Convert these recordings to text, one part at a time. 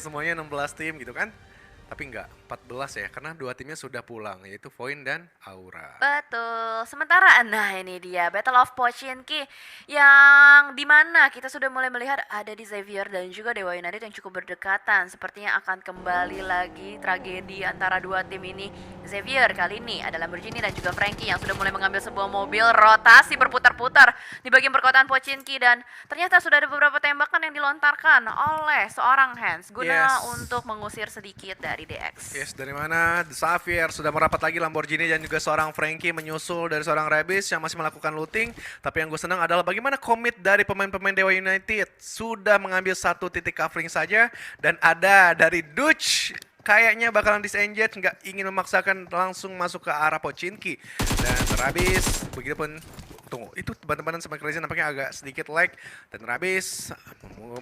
semuanya 16 tim gitu kan. Tapi enggak, 14 ya, karena dua timnya sudah pulang, yaitu Void dan Aura. Betul. Sementara, nah ini dia Battle of Pochinki yang dimana kita sudah mulai melihat ada di Xavier dan juga Dewa United yang cukup berdekatan. Sepertinya akan kembali lagi tragedi antara dua tim ini. Xavier kali ini ada Lamborghini dan juga Frankie yang sudah mulai mengambil sebuah mobil rotasi berputar-putar di bagian perkotaan Pochinki dan ternyata sudah ada beberapa tembakan yang dilontarkan oleh seorang Hans guna untuk mengusir sedikit dari DX. Yes, dari mana The Xavier sudah merapat lagi Lamborghini dan juga seorang Frankie menyusul dari seorang Rabis yang masih melakukan looting. Tapi yang gue senang adalah bagaimana komit dari pemain-pemain Dewa United sudah mengambil satu titik covering saja dan ada dari Dutch kayaknya bakalan disengage, nggak ingin memaksakan langsung masuk ke arah Pochinki dan Rabis begitupun. Tunggu, itu teman-teman sama Crazy nampaknya agak sedikit lag dan Rabis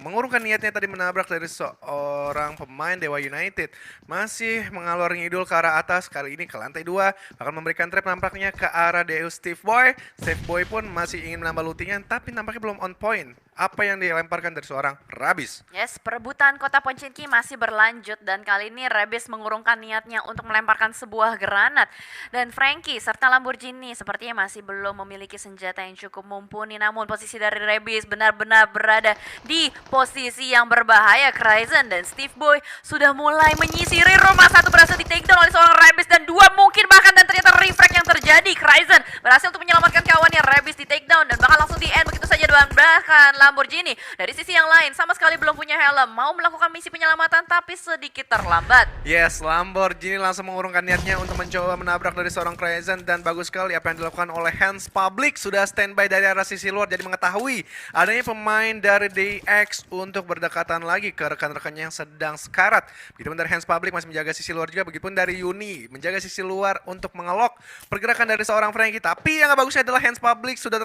mengurungkan niatnya tadi menabrak dari seorang pemain Dewa United. Masih mengalor ngidul ke arah atas, kali ini ke lantai 2, akan memberikan trap nampaknya ke arah Deus Steve Boy. Steve Boy pun masih ingin menambah lootingan tapi nampaknya belum on point. Apa yang dilemparkan dari seorang Rabis? Yes, perebutan kota Pochinki masih berlanjut dan kali ini Rabis mengurungkan niatnya untuk melemparkan sebuah granat. Dan Frankie serta Lamborghini sepertinya masih belum memiliki senjata yang cukup mumpuni. Namun posisi dari Rabis benar-benar berada di posisi yang berbahaya. Cryzen dan Steve Boy sudah mulai menyisiri rumah. Satu berhasil di takedown oleh seorang Rabis dan dua mungkin bahkan dan ternyata refrag yang terjadi. Cryzen berhasil untuk menyelamatkan kawannya. Rabis di takedown dan bakal langsung di end begitu saja dan bahkan Lamborghini dari sisi yang lain sama sekali belum punya helm, mau melakukan misi penyelamatan tapi sedikit terlambat. Yes, Lamborghini langsung mengurungkan niatnya untuk mencoba menabrak dari seorang Crescent dan bagus sekali apa yang dilakukan oleh Hans Public sudah standby dari arah sisi luar jadi mengetahui adanya pemain dari DX untuk berdekatan lagi ke rekan-rekannya yang sedang sekarat. Begitupun dari Hans Public masih menjaga sisi luar juga, begitupun dari Yuni menjaga sisi luar untuk mengelok pergerakan dari seorang Frankie. Tapi yang bagusnya adalah Hans Public sudah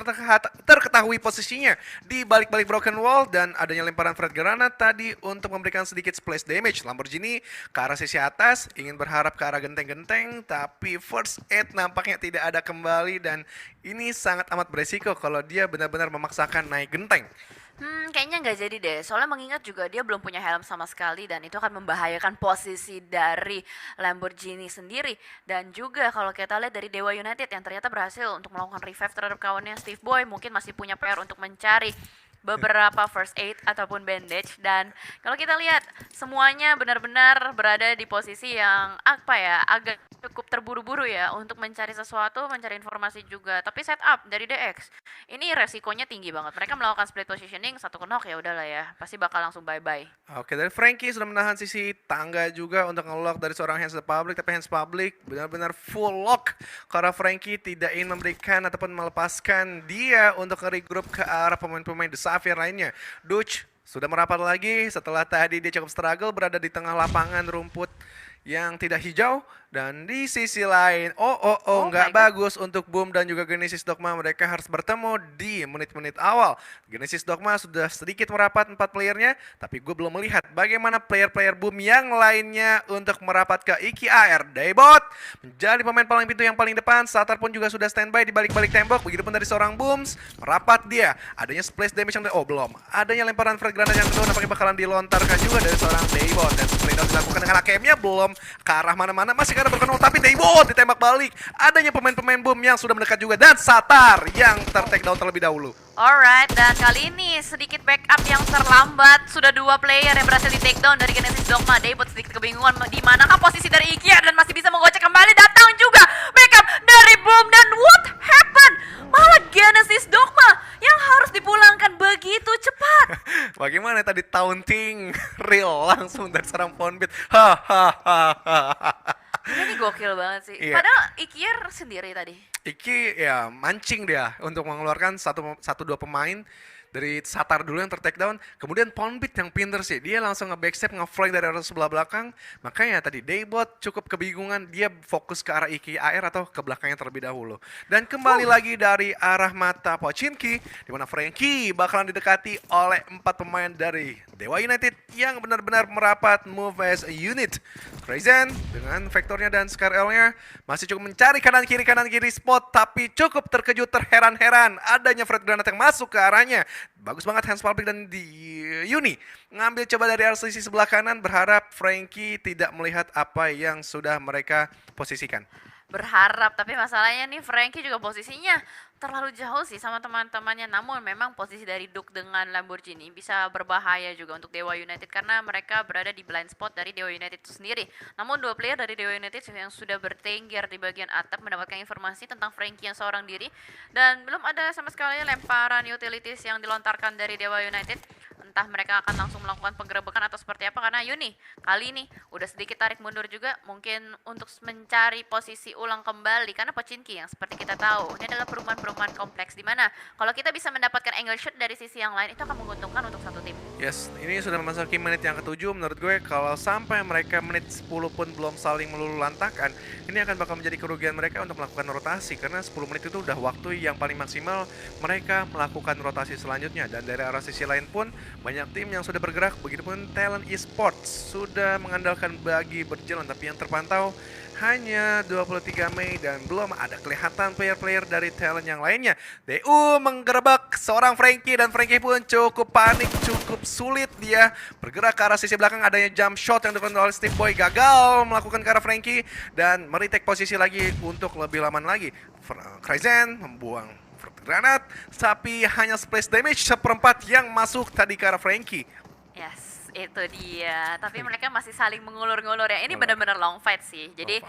terketahui posisinya di balik Broken Wall dan adanya lemparan Fred Granat tadi untuk memberikan sedikit splash damage. Lamborghini ke arah sisi atas ingin berharap ke arah genteng-genteng tapi first aid nampaknya tidak ada kembali dan ini sangat amat beresiko kalau dia benar-benar memaksakan naik genteng. Kayaknya nggak jadi deh. Soalnya mengingat juga dia belum punya helm sama sekali dan itu akan membahayakan posisi dari Lamborghini sendiri. Dan juga kalau kita lihat dari Dewa United yang ternyata berhasil untuk melakukan revive terhadap kawannya Steve Boy, mungkin masih punya PR untuk mencari beberapa first aid ataupun bandage dan kalau kita lihat semuanya benar-benar berada di posisi yang apa ya agak cukup terburu-buru ya untuk mencari sesuatu, mencari informasi juga. Tapi setup dari DX ini resikonya tinggi banget. Mereka melakukan split positioning, satu knock ya udahlah ya, pasti bakal langsung bye-bye. Oke, dari Frankie sudah menahan sisi tangga juga untuk nge-lock dari seorang Hands Public, tapi Hands Public benar-benar full lock karena Frankie tidak ingin memberikan ataupun melepaskan dia untuk regroup ke arah pemain-pemain The Xavier lainnya. Dutch sudah merapat lagi setelah tadi dia cukup struggle berada di tengah lapangan rumput yang tidak hijau. Dan di sisi lain, nggak bagus untuk Boom dan juga Genesis Dogma. Mereka harus bertemu di menit-menit awal. Genesis Dogma sudah sedikit merapat 4 playernya, tapi gue belum melihat bagaimana player-player Boom yang lainnya untuk merapat ke Iki AR. Daybot menjadi pemain paling pintu yang paling depan. Satar pun juga sudah standby di balik-balik tembok. Begitupun dari seorang Booms, merapat dia. Adanya splash damage yang belum. Adanya lemparan frag granat yang kedua nampaknya bakalan dilontarkan juga dari seorang Daybot. Dan split down dilakukan dengan AKM-nya belum ke arah mana-mana. Masih karena berkenal tapi Daybot ditembak balik. Adanya pemain-pemain Boom yang sudah mendekat juga dan Satar yang ter-take down terlebih dahulu. Alright, dan kali ini sedikit backup yang terlambat. Sudah dua player yang berhasil di take down dari Genesis Dogma. Daybot sedikit kebingungan di manakah posisi dari Ikia dan masih bisa menggocek kembali. Datang juga backup dari Boom dan what happened? Malah Genesis Dogma yang harus dipulangkan begitu cepat. Bagaimana tadi taunting real langsung dari seorang Fonbit. Hahaha. Ini gokil banget sih. Iya. Padahal Ikier sendiri tadi. Iki ya mancing dia untuk mengeluarkan satu dua pemain dari Satar dulu yang ter-take down, kemudian Poundbeat yang pinter sih, dia langsung nge-backstep, nge-flank dari arah sebelah belakang, makanya tadi Daybot cukup kebingungan, dia fokus ke arah Iki AR atau ke belakangnya terlebih dahulu. Dan kembali lagi dari arah mata Pochinki, di mana Frankie bakalan didekati oleh 4 pemain dari Dewa United yang benar-benar merapat move as a unit. Crazen dengan vektornya dan Scar L-nya masih cukup mencari kanan kiri spot, tapi cukup terkejut terheran-heran adanya Fred Granat yang masuk ke arahnya. Bagus banget Hands Public dan di Uni ngambil coba dari RCC sebelah kanan, berharap Frankie tidak melihat apa yang sudah mereka posisikan. Berharap, tapi masalahnya nih Frankie juga posisinya terlalu jauh sih sama teman-temannya. Namun memang posisi dari Duke dengan Lamborghini bisa berbahaya juga untuk Dewa United karena mereka berada di blind spot dari Dewa United itu sendiri. Namun dua player dari Dewa United yang sudah bertengger di bagian atap mendapatkan informasi tentang Frankie yang seorang diri, dan belum ada sama sekali lemparan utilities yang dilontarkan dari Dewa United. Entah mereka akan langsung melakukan penggerebekan atau seperti apa, karena Uni kali ini udah sedikit tarik mundur juga mungkin untuk mencari posisi ulang kembali, karena Pochinki yang seperti kita tahu ini adalah perumahan-perumahan kompleks di mana kalau kita bisa mendapatkan angle shot dari sisi yang lain itu akan menguntungkan untuk satu tim. Yes, ini sudah memasuki menit yang ke-7. Menurut gue kalau sampai mereka menit 10 pun belum saling melulu lantakan, ini akan bakal menjadi kerugian mereka untuk melakukan rotasi, karena 10 menit itu udah waktu yang paling maksimal mereka melakukan rotasi selanjutnya. Dan dari arah sisi lain pun banyak tim yang sudah bergerak, begitupun Talent Esports sudah mengandalkan bagi berjalan, tapi yang terpantau hanya 23 Mei dan belum ada kelihatan player-player dari Talent yang lainnya. DU menggerebek seorang Frankie dan Frankie pun cukup panik, cukup sulit dia bergerak ke arah sisi belakang. Adanya jump shot yang dilakukan oleh Steve Boy, gagal melakukan ke arah Frankie dan meretake posisi lagi untuk lebih lama lagi. Kryzen membuang granat, tapi hanya splash damage seperempat yang masuk tadi ke arah Frankie. Yes, itu dia. Tapi mereka masih saling mengulur-ngulur ya. Ini benar-benar long fight sih. Jadi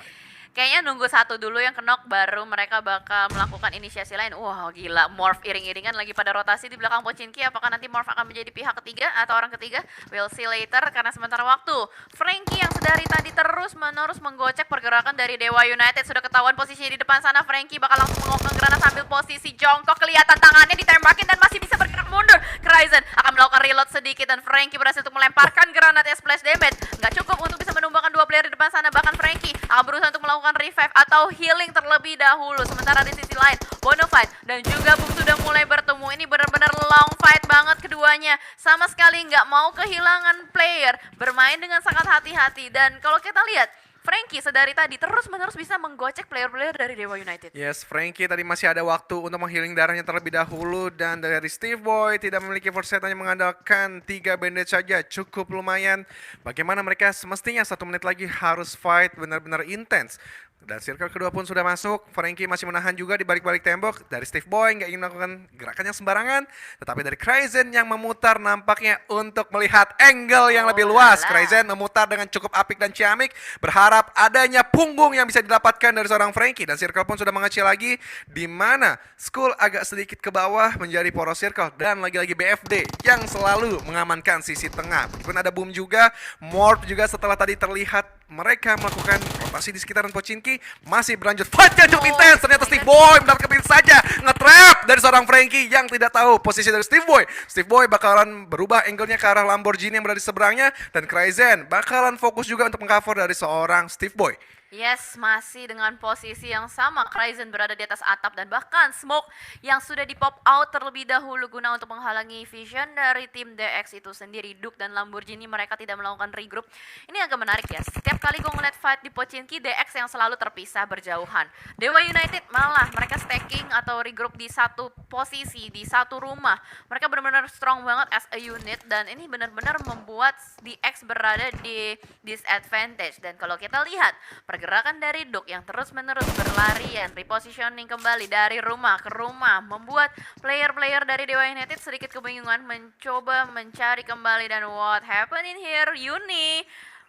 kayaknya nunggu satu dulu yang kenok baru mereka bakal melakukan inisiasi lain. Wah gila, Morph iring-iringan lagi pada rotasi di belakang Pochinki. Apakah nanti Morph akan menjadi pihak ketiga atau orang ketiga? We'll see later, karena sementara waktu Frankie yang sedari tadi terus-menerus menggocek pergerakan dari Dewa United. Sudah ketahuan posisinya di depan sana. Frankie bakal langsung mengokang granat sambil posisi jongkok. Kelihatan tangannya ditembakin dan masih bisa bergerak mundur. Kryzen akan melakukan reload sedikit dan Frankie berhasil untuk melemparkan granatnya splash damage. Nggak cukup untuk bisa menumbangkan dua player di depan sana. Bahkan Frankie akan berusaha untuk melakukan revive atau healing terlebih dahulu. Sementara di sisi lain Bonafide dan juga Boom sudah mulai bertemu. Ini benar-benar long fight banget keduanya. Sama sekali nggak mau kehilangan player. Bermain dengan sangat hati-hati. Dan kalau kita lihat Frankie sedari tadi terus-menerus bisa menggocek player-player dari Dewa United. Yes, Frankie tadi masih ada waktu untuk menghealing darahnya terlebih dahulu, dan dari Steve Boy tidak memiliki foresight, hanya mengandalkan 3 bandage saja, cukup lumayan. Bagaimana mereka semestinya 1 menit lagi harus fight benar-benar intens. Dan circle kedua pun sudah masuk. Frankie masih menahan juga di balik-balik tembok. Dari Steve Boy nggak ingin melakukan gerakan yang sembarangan, tetapi dari Kryzen yang memutar nampaknya untuk melihat angle yang lebih luas. Kryzen memutar dengan cukup apik dan ciamik, berharap adanya punggung yang bisa didapatkan dari seorang Frankie. Dan circle pun sudah mengecil lagi, di mana Skull agak sedikit ke bawah menjadi poros circle. Dan lagi-lagi BFD yang selalu mengamankan sisi tengah. Meskipun ada Boom juga, Morph juga setelah tadi terlihat mereka melakukan rotasi di sekitaran Pochinki, masih berlanjut fight yang cukup intens. Ternyata Steve Boy mendapatkan pin saja, nge-trap dari seorang Frankie yang tidak tahu posisi dari Steve Boy. Steve Boy bakalan berubah angle-nya ke arah Lamborghini yang berada di seberangnya, dan Kryzen bakalan fokus juga untuk mengcover dari seorang Steve Boy. Yes, masih dengan posisi yang sama. Kryzen berada di atas atap dan bahkan Smoke yang sudah di pop out terlebih dahulu guna untuk menghalangi vision dari tim DX itu sendiri. Duke dan Lamborghini mereka tidak melakukan regroup. Ini agak menarik ya. Setiap kali gue ngeliat fight di Pochinki, DX yang selalu terpisah berjauhan. Dewa United malah mereka stacking atau regroup di satu posisi, di satu rumah. Mereka benar-benar strong banget as a unit, dan ini benar-benar membuat DX berada di disadvantage. Dan kalau kita lihat pergerakan dari Duke yang terus-menerus berlarian, repositioning kembali dari rumah ke rumah, membuat player-player dari Dewa United sedikit kebingungan mencoba mencari kembali. Dan what happened in here? Uni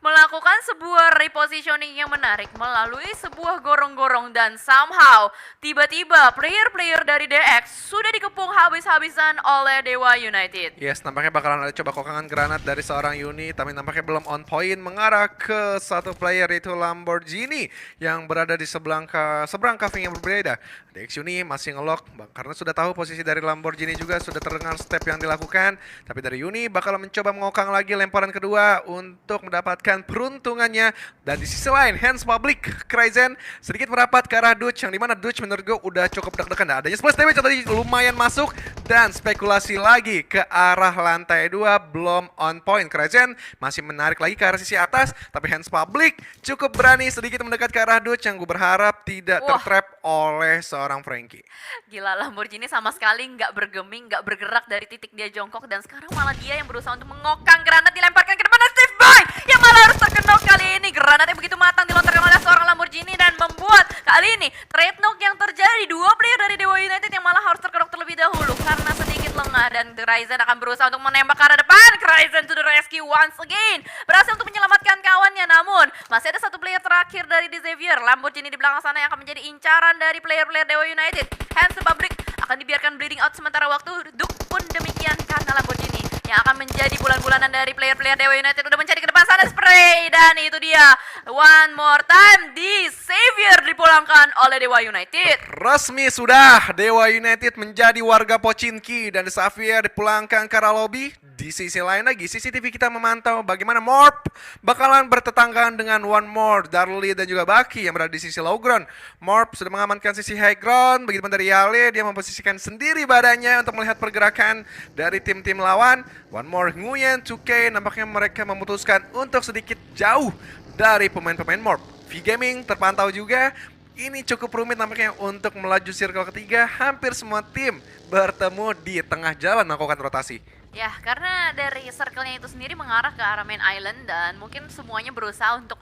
melakukan sebuah repositioning yang menarik melalui sebuah gorong-gorong, dan somehow tiba-tiba player-player dari DX sudah dikepung habis-habisan oleh Dewa United. Yes, nampaknya bakalan ada coba kokangan granat dari seorang Uni, tapi nampaknya belum on point mengarah ke satu player, yaitu Lamborghini yang berada di seberang caving yang berbeda. DX Uni masih ngelock karena sudah tahu posisi dari Lamborghini, juga sudah terdengar step yang dilakukan, tapi dari Uni bakal mencoba mengokang lagi lemparan kedua untuk mendapatkan memberikan peruntungannya. Dan di sisi lain, Hands Public, Kryzen sedikit merapat ke arah Dutch, yang dimana Dutch menurut gue udah cukup deg-degan. Nah, adanya splash damage yang tadi lumayan masuk, dan spekulasi lagi ke arah lantai 2, belum on point. Kryzen masih menarik lagi ke arah sisi atas, tapi Hands Public cukup berani sedikit mendekat ke arah Dutch, yang gue berharap tidak tertrap oleh seorang Frankie. Gila, Lamborghini sama sekali nggak bergeming, nggak bergerak dari titik dia jongkok, dan sekarang malah dia yang berusaha untuk mengokang granat dilemparkan ke depan dan Steve Boy yang malah harus terkena kali ini. Granatnya begitu matang dilontarkan oleh seorang Lamborghini dan membuat kali ini trade knock yang terjadi. Dua player dari Dewa United yang malah harus terkenok terlebih dahulu karena sedikit lengah, dan Kryzen akan berusaha untuk menembak ke arah depan. Kryzen to the rescue once again, berhasil untuk menyelamatkan kawannya, namun masih ada satu player terakhir dari The Xavier. Lamborghini di belakang sana yang akan menjadi incaran dari player-player Dewa United. Hands Public akan dibiarkan bleeding out sementara waktu. Duk pun demikian karena Lamborghini yang akan menjadi bulan-bulanan dari player-player Dewa United udah mencari ke depan sana spray, dan itu dia one more time The Xavier dipulangkan oleh Dewa United. Resmi sudah, Dewa United menjadi warga Pochinki dan The Xavier dipulangkan ke arah lobby. Di sisi lain lagi, CCTV kita memantau bagaimana Morp bakalan bertetanggaan dengan One More, Darli dan juga Baki yang berada di sisi low ground. Morp sudah mengamankan sisi high ground, begitu pun dari Yale, dia memposisikan sendiri badannya untuk melihat pergerakan dari tim-tim lawan. One More, Nguyen, 2K, nampaknya mereka memutuskan untuk sedikit jauh dari pemain-pemain Morp. V-Gaming terpantau juga. Ini cukup rumit nampaknya untuk melaju circle ketiga. Hampir semua tim bertemu di tengah jalan melakukan rotasi. Ya, karena dari circle-nya itu sendiri mengarah ke arah main island, dan mungkin semuanya berusaha untuk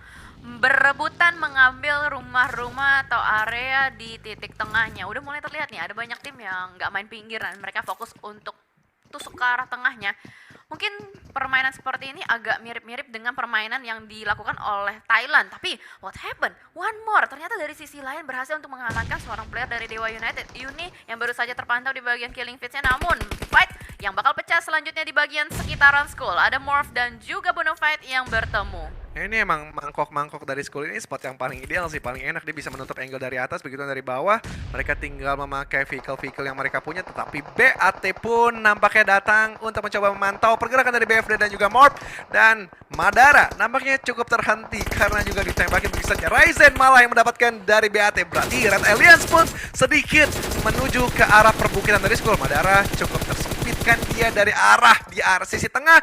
berebutan mengambil rumah-rumah atau area di titik tengahnya. Udah mulai terlihat nih, ada banyak tim yang nggak main pinggiran, mereka fokus untuk tusuk ke arah tengahnya. Mungkin permainan seperti ini agak mirip-mirip dengan permainan yang dilakukan oleh Thailand. Tapi what happened? One More ternyata dari sisi lain berhasil untuk mengamankan seorang player dari Dewa United, Uni, yang baru saja terpantau di bagian killing feeds-nya. Namun fight yang bakal pecah selanjutnya di bagian sekitaran school. Ada Morph dan juga Bonafide yang bertemu. Ini emang mangkok-mangkok dari school ini spot yang paling ideal sih, paling enak. Dia bisa menutup angle dari atas, begitu dari bawah mereka tinggal memakai vehicle-vehicle yang mereka punya. Tetapi BAT pun nampaknya datang untuk mencoba memantau pergerakan dari BFD dan juga Morp. Dan Madara nampaknya cukup terhenti karena juga ditembakin begitu saja. Ryzen malah yang mendapatkan dari BAT. Berarti Red Alliance pun sedikit menuju ke arah perbukitan dari school. Madara cukup tersempitkan dia dari di arah sisi tengah.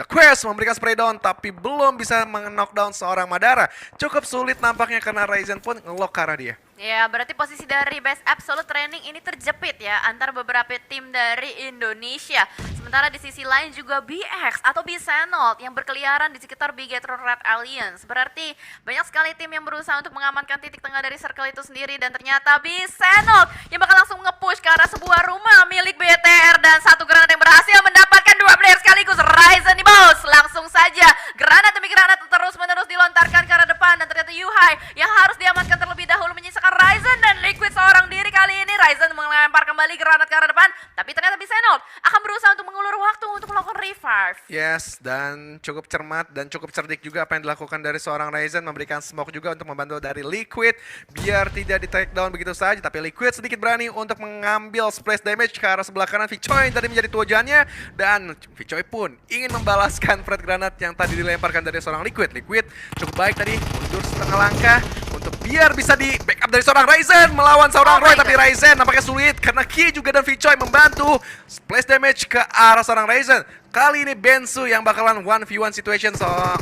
Quest memberikan spray down tapi belum bisa knockdown seorang Madara. Cukup sulit nampaknya karena Ryzen pun ngelock ke arah dia. Ya, berarti posisi dari Best Absolute Training ini terjepit ya antar beberapa tim dari Indonesia. Sementara di sisi lain juga BX atau Bisenol yang berkeliaran di sekitar Bigetron Red Alliance. Berarti banyak sekali tim yang berusaha untuk mengamankan titik tengah dari circle itu sendiri, dan ternyata Bisenol yang bakal langsung nge-push ke arah sebuah rumah milik BTR, dan satu granat yang berhasil mendapatkan dua player sekaligus. Ryzen di bos, langsung saja granat demi granat terus-menerus dilontarkan ke arah depan, dan ternyata Yuhai yang harus diamankan terlebih dahulu menyisakan Ryzen dan Liquid seorang diri. Kali ini Ryzen melempar kembali granat ke arah depan, tapi ternyata Bisenol akan berusaha untuk mengulur waktu untuk melakukan revive. Yes, dan cukup cermat dan cukup cerdik juga apa yang dilakukan dari seorang Ryzen, memberikan smoke juga untuk membantu dari Liquid biar tidak di take down begitu saja. Tapi Liquid sedikit berani untuk mengambil splash damage ke arah sebelah kanan Vicoy tadi menjadi tujuannya, dan Vicoy pun ingin membalaskan Fred granat yang tadi dilemparkan dari seorang Liquid. Liquid cukup baik tadi, mundur setengah langkah untuk biar bisa di backup dari seorang Ryzen melawan seorang Roy, tapi Ryzen nampaknya sulit karena Ki juga dan Vicoy membantu splash damage ke arah seorang Ryzen. Kali ini Bensu yang bakalan 1v1 situation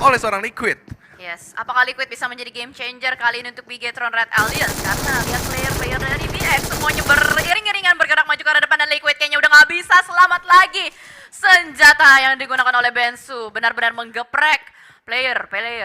oleh seorang Liquid. Yes, apakah Liquid bisa menjadi game changer kali ini untuk Bigetron Red Alliance? Karena lihat player-player dari BX semuanya beriring-iringan bergerak maju ke arah depan, dan Liquid kayaknya udah nggak bisa selamat lagi. Senjata yang digunakan oleh Bensu benar-benar menggeprek player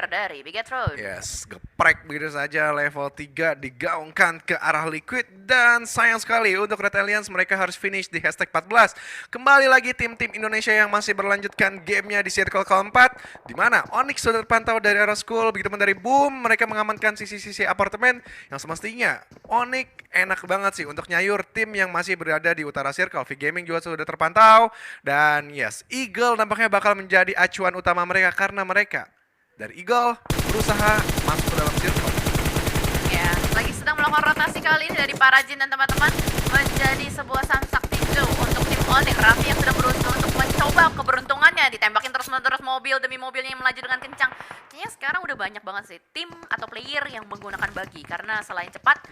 dari Bigetron. Yes, geprek begitu saja, level 3 digaungkan ke arah Liquid, dan sayang sekali untuk Red Alliance mereka harus finish di hashtag 14. Kembali lagi tim-tim Indonesia yang masih berlanjutkan gamenya di circle keempat, di mana Onyx sudah terpantau dari arah school, begitu pun dari Boom, mereka mengamankan sisi-sisi apartemen yang semestinya Onyx enak banget sih untuk nyayur tim yang masih berada di utara circle. V-Gaming juga sudah terpantau, dan yes, Eagle nampaknya bakal menjadi acuan utama mereka karena mereka dari Eagle berusaha masuk ke dalam circle. Ya, lagi sedang melakukan rotasi kali ini dari para Jin dan teman-teman menjadi sebuah samsak tinju untuk tim Onyx. Raffi yang sedang berusaha untuk mencoba keberuntungannya, ditembakin terus-menerus mobil demi mobilnya yang melaju dengan kencang. Kayaknya sekarang udah banyak banget sih tim atau player yang menggunakan bagi karena selain cepat,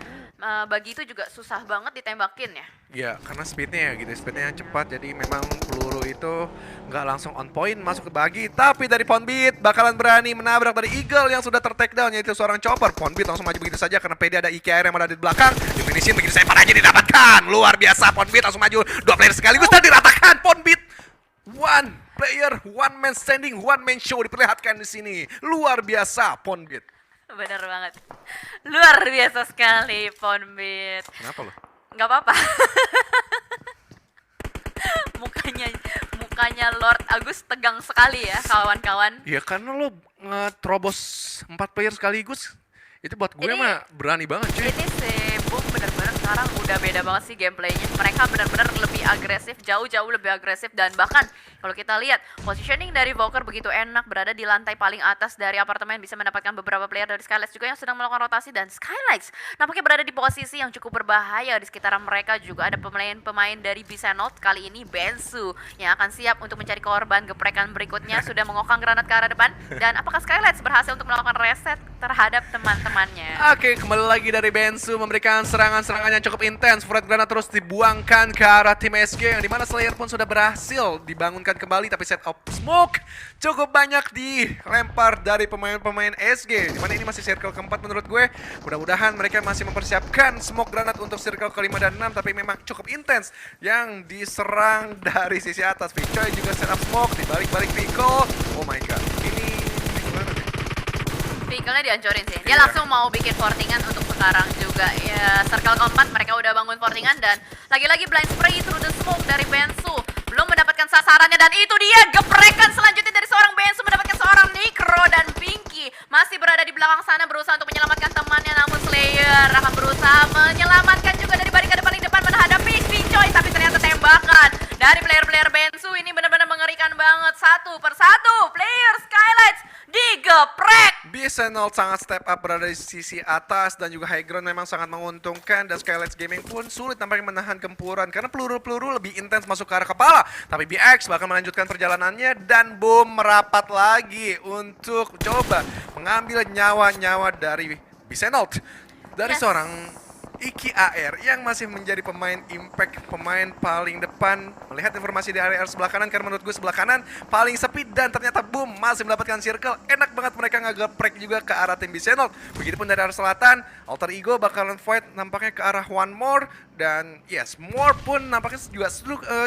bagi itu juga susah banget ditembakin ya. Ya, karena speednya gitu, speednya yang cepat, jadi memang peluru itu nggak langsung on point masuk ke bagi. Tapi dari Ponbit bakalan berani menabrak dari Eagle yang sudah ter-take down, yaitu seorang chopper. Ponbit langsung maju begitu saja karena PD ada IKR yang ada di belakang. Difinishin begitu saja aja didapatkan. Luar biasa, Ponbit langsung maju. Dua player sekaligus dan diratakan. Ponbit one player, one man standing, one man show diperlihatkan di sini. Luar biasa, Ponbit. Bener banget. Luar biasa sekali Ponbit. Kenapa lo? Nggak apa-apa. mukanya mukanya Lord Agus tegang sekali ya kawan-kawan. Ya karena lo ngetrobos 4 player sekaligus. Itu buat gue mah berani banget cuy. Ini si Boom bener-bener sekarang udah beda banget sih gameplaynya. Mereka bener-bener lebih agresif, jauh-jauh lebih agresif. Dan bahkan kalau kita lihat positioning dari Voker begitu enak, berada di lantai paling atas dari apartemen, bisa mendapatkan beberapa player dari Skylights juga yang sedang melakukan rotasi. Dan Skylights nampaknya berada di posisi yang cukup berbahaya. Di sekitaran mereka juga ada pemain-pemain dari Bisenot. Kali ini Bensu yang akan siap untuk mencari korban. Geprekan berikutnya sudah mengokang granat ke arah depan. Dan apakah Skylights berhasil untuk melakukan reset terhadap teman-temannya? Oke, kembali lagi dari Bensu memberikan serangan-serangan yang cukup intens. Fred Granat terus dibuangkan ke arah tim SG yang dimana Slayer pun sudah berhasil dibangunkan kembali, tapi set of smoke cukup banyak dilempar dari pemain-pemain SG. Dimana ini masih circle keempat menurut gue. Mudah-mudahan mereka masih mempersiapkan smoke granat untuk circle kelima dan 6, tapi memang cukup intens yang diserang dari sisi atas. Victory juga set up smoke di balik-balik Pico. Oh my god, ini gimana nih? Vehicle-nya dihancurin sih. Dia Iya. langsung mau bikin fortingan untuk sekarang juga. Ya, circle keempat mereka udah bangun fortingan dan lagi-lagi blind spray through the smoke dari Bensu. Belum mendapatkan sasarannya dan itu dia geprekan selanjutnya dari seorang Bensu mendapatkan seorang Nikro dan Pinky. Masih berada di belakang sana berusaha untuk menyelamatkan temannya, namun Slayer akan berusaha menyelamatkan juga dari barikade paling depan menghadapi Vincoy, tapi ternyata tembakan dari player-player Bensu ini benar-benar mengerikan banget. Satu persatu player Skylights digeprek. Bisenol sangat step up berada di sisi atas dan juga high ground memang sangat menguntungkan, dan Skylights Gaming pun sulit nampaknya menahan gempuran karena peluru-peluru lebih intens masuk ke arah kepala. Tapi BX bahkan melanjutkan perjalanannya dan Boom merapat lagi untuk coba mengambil nyawa-nyawa dari Bisenol dari Yes. seorang Iki AR yang masih menjadi pemain impact, pemain paling depan. Melihat informasi di area sebelah kanan, karena menurut gue sebelah kanan paling sepi, dan ternyata Boom masih mendapatkan circle. Enak banget mereka ngegeprek juga ke arah tim Bisenol. Begitupun dari arah selatan, Alter Ego bakalan fight nampaknya ke arah One More. Dan yes, More pun nampaknya juga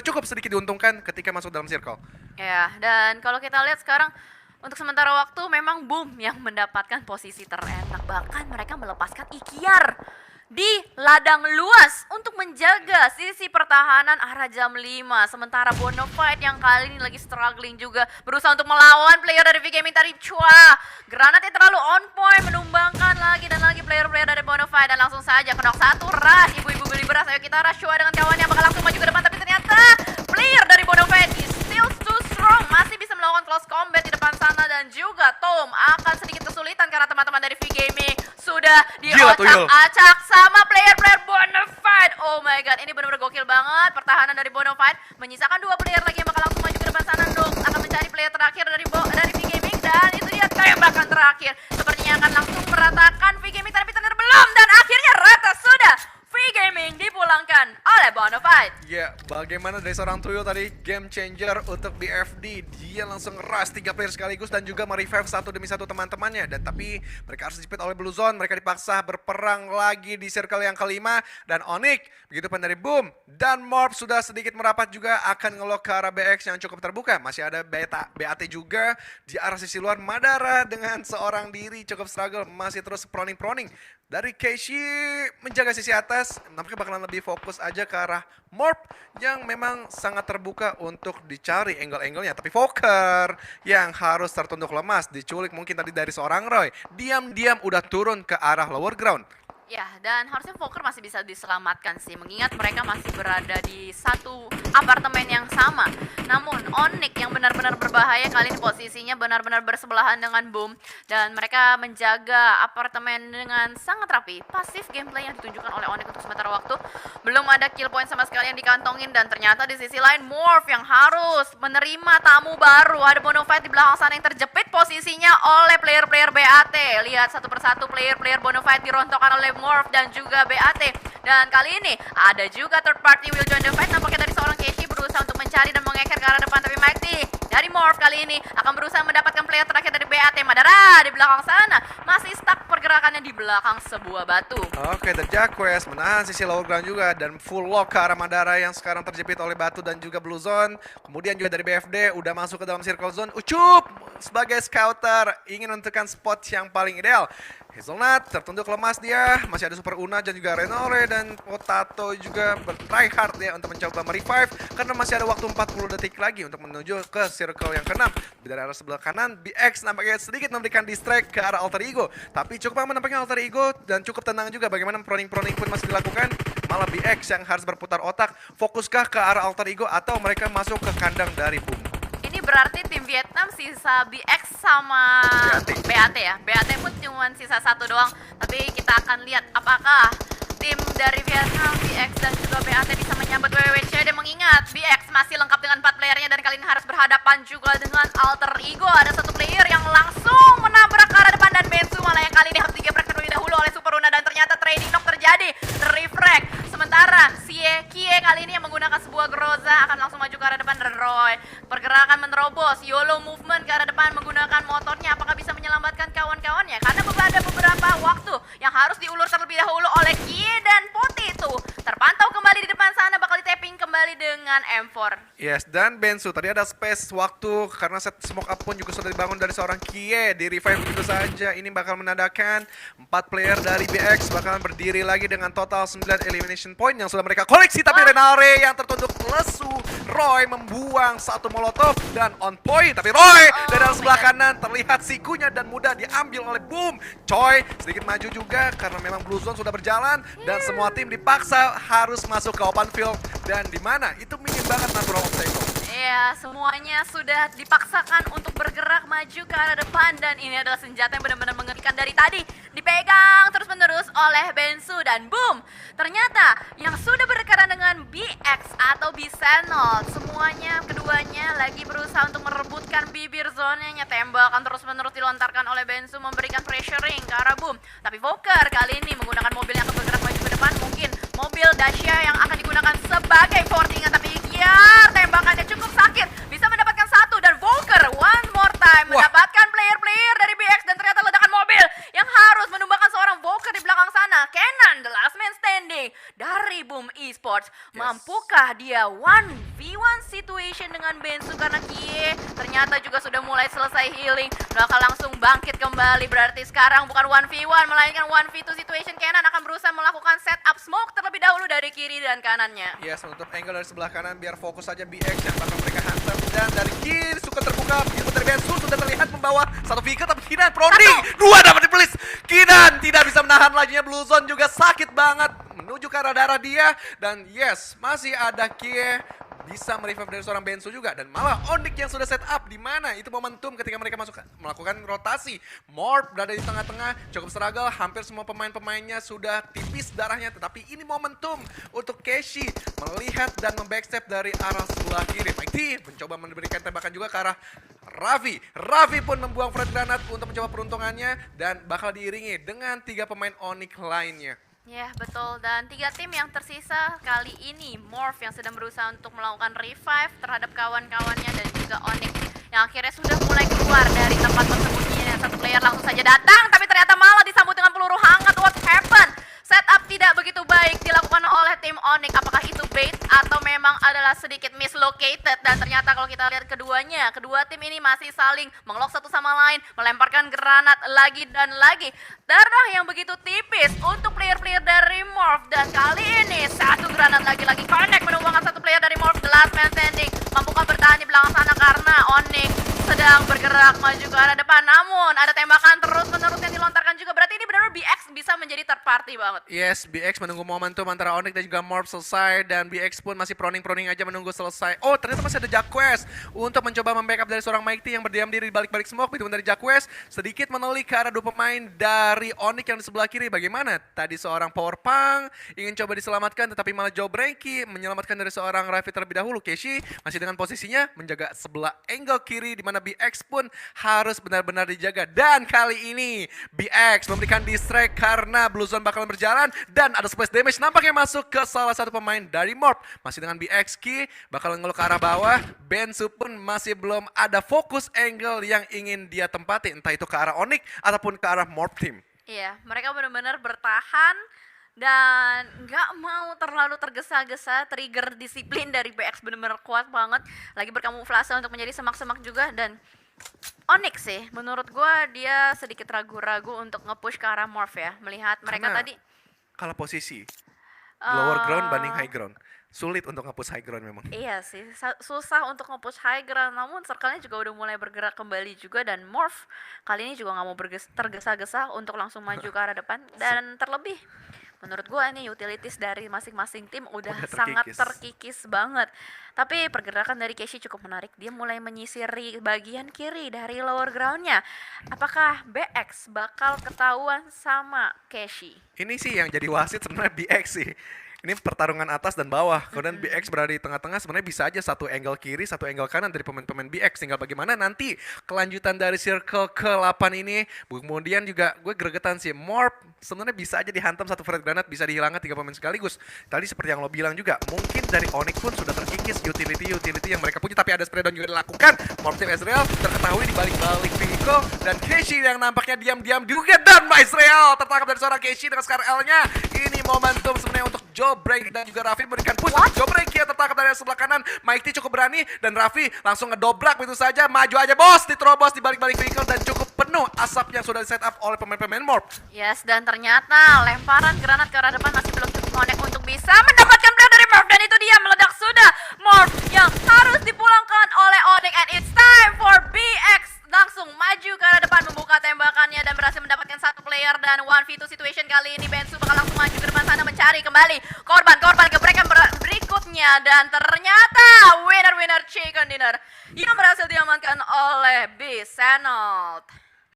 cukup sedikit diuntungkan ketika masuk dalam circle. Ya, dan kalau kita lihat sekarang untuk sementara waktu memang Boom yang mendapatkan posisi terenak. Bahkan mereka melepaskan Ikiar di ladang luas untuk menjaga sisi pertahanan arah jam 5. Sementara Bonafide yang kali ini lagi struggling juga berusaha untuk melawan player dari V-Gaming tadi. Chua, granatnya terlalu on point, menumbangkan lagi dan lagi player-player dari Bonafide. Dan langsung saja kenok satu, rush, ibu-ibu beli beras. Ayo kita rush, Chua dengan kawannya bakal langsung maju ke depan. Tapi ternyata player dari Bonafide is still too strong, masih bisa melakukan close combat di depan sana. Dan juga Tom akan sedikit kesulitan karena teman-teman dari V-Gaming sudah Gila, Tuyul. diocak-acak sama player-player Bonafide. Oh my god, ini benar-benar gokil banget. Pertahanan dari Bonafide menyisakan 2 player lagi yang bakal langsung maju ke depan sana. Dong akan mencari player terakhir dari V-Gaming, dan itu dia tembakan terakhir. Sepertinya akan langsung meratakan V-Gaming, tapi ternyata belum, dan akhirnya rata sudah. V-Gaming dipulangkan oleh Bonafide. Ya, bagaimana dari seorang Tuyul tadi, game changer untuk BFD. Dia langsung rush 3 player sekaligus dan juga merevive satu demi satu teman-temannya. Dan tapi mereka harus dijepit oleh Blue Zone. Mereka dipaksa berperang lagi di circle yang kelima. Dan Onyx, begitupun dari Boom. Dan Morph sudah sedikit merapat juga akan ngelok ke arah BX yang cukup terbuka. Masih ada BAT juga di arah sisi luar. Madara dengan seorang diri cukup struggle. Masih terus proning-proning. Dari Keishi menjaga sisi atas, nampaknya bakalan lebih fokus aja ke arah Morph yang memang sangat terbuka untuk dicari angle-angle-nya. Tapi Voker yang harus tertunduk lemas, diculik mungkin tadi dari seorang Roy. Diam-diam udah turun ke arah lower ground. Ya, dan harusnya Volker masih bisa diselamatkan sih, mengingat mereka masih berada di satu apartemen yang sama. Namun, Onyx yang benar-benar berbahaya kali ini posisinya benar-benar bersebelahan dengan Boom, dan mereka menjaga apartemen dengan sangat rapi. Pasif gameplay yang ditunjukkan oleh Onyx untuk sementara waktu. Belum ada kill point sama sekali yang dikantongin, dan ternyata di sisi lain Morph yang harus menerima tamu baru. Ada Bonafide di belakang sana yang terjepit posisinya oleh player-player BAT. Lihat satu persatu player-player Bonafide dirontokkan oleh Morph dan juga BAT. Dan kali ini ada juga third party will join the fight. Nampaknya dari seorang Keshi berusaha untuk mencari dan mengeker ke arah depan, tapi Mighty dari Morph kali ini akan berusaha mendapatkan player terakhir dari BAT. Madara di belakang sana masih stuck pergerakannya di belakang sebuah batu. Oke, The Jaquest menahan sisi lower ground juga dan full lock ke arah Madara yang sekarang terjepit oleh batu dan juga blue zone. Kemudian juga dari BFD udah masuk ke dalam circle zone. Ucup sebagai scouter ingin menentukan spot yang paling ideal. Hazelnut tertunduk lemas dia, masih ada Super Una dan juga Renore, dan Potato juga bertry hard ya untuk mencoba merevive karena masih ada waktu 40 detik lagi untuk menuju ke circle yang keenam. Dari arah sebelah kanan, BX nampaknya sedikit memberikan distract ke arah Alter Ego, tapi cukup aman nampaknya Alter Ego dan cukup tenang juga bagaimana proning-proning pun masih dilakukan. Malah BX yang harus berputar otak, fokuskah ke arah Alter Ego atau mereka masuk ke kandang dari Boom? Ini berarti tim Vietnam sisa BX sama BAT ya. BAT pun cuma sisa satu doang. Tapi kita akan lihat apakah tim dari Vietnam, BX dan juga BAT bisa menyambut WWC. Dan mengingat BX masih lengkap dengan 4 playernya dan kali ini harus berhadapan juga dengan Alter Ego. Ada satu player yang langsung menabrak ke arah depan dan Bensu malah yang kali ini harus digeprek terlebih dahulu oleh Super Una, dan ternyata trading knock terjadi. Refrag. Sementara Kie kali ini yang menggunakan sebuah Groza akan langsung maju ke arah depan. Roy pergerakan menerobos, YOLO movement ke arah depan menggunakan motornya. Apakah bisa menyelamatkan kawan-kawannya? Karena ada beberapa waktu yang harus diulur terlebih dahulu oleh Kie dan Potato. Terpantau kembali di depan sana, bakal di-tapping kembali dengan M4. Yes, dan Bensu tadi ada space waktu karena set smoke up pun juga sudah dibangun dari seorang Kie. Di revive begitu saja, ini bakal menandakan 4 player dari BX bakalan berdiri lagi dengan total 9 elimination point yang sudah mereka koleksi. Tapi Renare yang tertunduk lesu, Roy membuang satu molotov dan on point. Tapi Roy dari arah sebelah kanan terlihat sikunya dan mudah diambil oleh Boom. Choi sedikit maju juga karena memang Blue Zone sudah berjalan dan semua tim dipaksa harus masuk ke open field, dan di mana itu minim banget natural obstacle. Iya, semuanya sudah dipaksakan untuk bergerak maju ke arah depan, dan ini adalah senjata yang benar-benar mengerikan dari tadi. Dipegang terus-menerus oleh Bensu dan Boom. Ternyata yang sudah berdekatan dengan BX atau B-Senol, semuanya keduanya lagi berusaha untuk merebutkan bibir zonanya. Tembakan terus-menerus dilontarkan oleh Bensu memberikan pressuring ke arah Boom. Tapi Volker kali ini menggunakan mobil yang akan bergerak maju ke depan, mungkin mobil Dacia yang akan digunakan sebagai fortingan, tapi tembakannya cukup sakit, bisa mendapatkan satu, dan Volker one more time mendapatkan player-player dari BX, dan ternyata ledakan mobil yang harus menumbangkan seorang Volker di belakang sana. Kenan, the last man standing dari Boom Esports. Mampukah dia 1v1 situation dengan Bensu karena Kie ternyata juga sudah mulai selesai healing, bakal langsung bangkit kembali. Berarti sekarang bukan 1v1 melainkan 1v2 situation. Kenan akan berusaha melakukan setup smoke terlebih dahulu dari kiri dan kanannya. Yes, menutup angle dari sebelah kanan biar fokus saja BX yang bakal mereka hantam, dan dari kiri suka terbuka begitu dari Bensu sudah terlihat membawa satu vehicle, tapi Kinan proning, dua dapat dipelis. Kinan tidak bisa menahan lajunya, Blue Zone juga sakit banget menuju ke arah darah dia, dan yes, masih ada Kie bisa merevive dari seorang Bensu juga, dan malah Onyx yang sudah set up, di mana itu momentum ketika mereka masuk melakukan rotasi. Morph berada di tengah-tengah, cukup struggle, hampir semua pemain-pemainnya sudah tipis darahnya, tetapi ini momentum untuk Keshi melihat dan membackstep dari arah sebelah kiri. Mighty mencoba memberikan tembakan juga ke arah Raffi. Raffi pun membuang frag granat untuk mencoba peruntungannya, dan bakal diiringi dengan 3 pemain Onyx lainnya. Ya, betul. Dan 3 tim yang tersisa kali ini, Morph yang sedang berusaha untuk melakukan revive terhadap kawan-kawannya, dan juga Onyx yang akhirnya sudah mulai keluar dari tempat persembunyian. Satu player langsung saja datang, tapi ternyata malah disambut dengan peluru hangat. What happened? Setup tidak begitu baik dilakukan oleh tim Onyx. Apakah itu bait atau memang adalah sedikit mislocated? Dan ternyata kalau kita lihat keduanya, kedua tim ini masih saling mengelok satu sama lain, melemparkan granat lagi dan lagi. Darah yang begitu tipis untuk player-player dari Morph, dan kali ini satu granat lagi-lagi connect menumbangkan satu player dari Morph. The last man standing mampukah bertahan di belakang sana karena Onyx sedang bergerak maju ke arah depan. Namun ada tembakan terus-menerus yang dilontarkan juga. Berarti ini benar-benar BX bisa menjadi third party hati banget. Yes, BX menunggu momentum antara Onyx dan juga Morph selesai dan BX pun masih proning-proning aja menunggu selesai. Oh, ternyata masih ada Jacquest untuk mencoba membackup dari seorang Mighty yang berdiam diri di balik-balik smoke. Begitu dari Jacquest sedikit menelik ke arah dua pemain dari Onyx yang di sebelah kiri. Bagaimana? Tadi seorang Power Punk ingin coba diselamatkan tetapi malah Joe Breaky menyelamatkan dari seorang Raffi terlebih dahulu. Keshi masih dengan posisinya menjaga sebelah angle kiri di mana BX pun harus benar-benar dijaga. Dan kali ini BX memberikan distract karena Blue Zone bakalan berjalan dan ada splash damage nampaknya masuk ke salah satu pemain dari Morph. Masih dengan BX Key bakalan ngelok ke arah bawah. Bensu pun masih belum ada fokus angle yang ingin dia tempati, entah itu ke arah Onyx ataupun ke arah Morph team. Iya, mereka benar-benar bertahan dan nggak mau terlalu tergesa-gesa. Trigger disiplin dari BX benar-benar kuat banget. Lagi berkamuflase untuk menjadi semak-semak juga. Dan Onyx sih, menurut gua dia sedikit ragu-ragu untuk nge-push ke arah Morph ya. Melihat mereka Karena tadi kalah posisi. Lower ground eh, banding high ground. Sulit untuk ngapus high ground memang. Iya sih, susah untuk nge-push high ground. Namun circle-nya juga udah mulai bergerak kembali juga. Dan Morph kali ini juga nggak mau tergesa-gesa untuk langsung maju ke arah depan. Dan terlebih menurut gua ini utilities dari masing-masing tim udah sangat terkikis banget. Tapi pergerakan dari Keshi cukup menarik. Dia mulai menyisiri bagian kiri dari lower groundnya. Apakah BX bakal ketahuan sama Keshi? Ini sih yang jadi wasit sebenarnya BX sih. Ini pertarungan atas dan bawah. Kemudian BX berada di tengah-tengah, sebenarnya bisa aja satu angle kiri, satu angle kanan dari pemain-pemain BX. Tinggal bagaimana nanti kelanjutan dari circle ke-8 ini. Kemudian juga gue gregetan sih, Morph sebenarnya bisa aja dihantam satu frag granat, bisa dihilangkan 3 pemain sekaligus. Tadi seperti yang lo bilang juga, mungkin dari Onyx pun sudah terkikis utility yang mereka punya, tapi ada spray down juga dilakukan. Morph Team Ezreal terketahui di balik-balik vehicle, dan Keshi yang nampaknya diam-diam juga, dan Ezreal tertangkap dari seorang Keshi dengan Scar L-nya. Ini momentum sebenarnya untuk Joe Break dan juga Raffi memberikan push. Joe Break yang tertangkap dari sebelah kanan. Mighty cukup berani dan Raffi langsung ngedobrak begitu saja. Maju aja bos, diterobos di balik-balik vehicle dan cukup penuh asap yang sudah di set up oleh pemain-pemain Morph. Yes, dan ternyata lemparan granat ke arah depan masih belum cukup connect untuk bisa mendapatkan play dari Morph. Dan itu dia meledak sudah. Morph yang harus dipulangkan oleh Onyx, and it's time for BX langsung maju ke arah depan membuka tembakannya dan berhasil mendapatkan satu player. Dan 1v2 situation kali ini Bensu bakal langsung maju ke depan sana mencari kembali korban gebrek yang berikutnya. Dan ternyata winner chicken dinner yang berhasil diamankan oleh B Senot.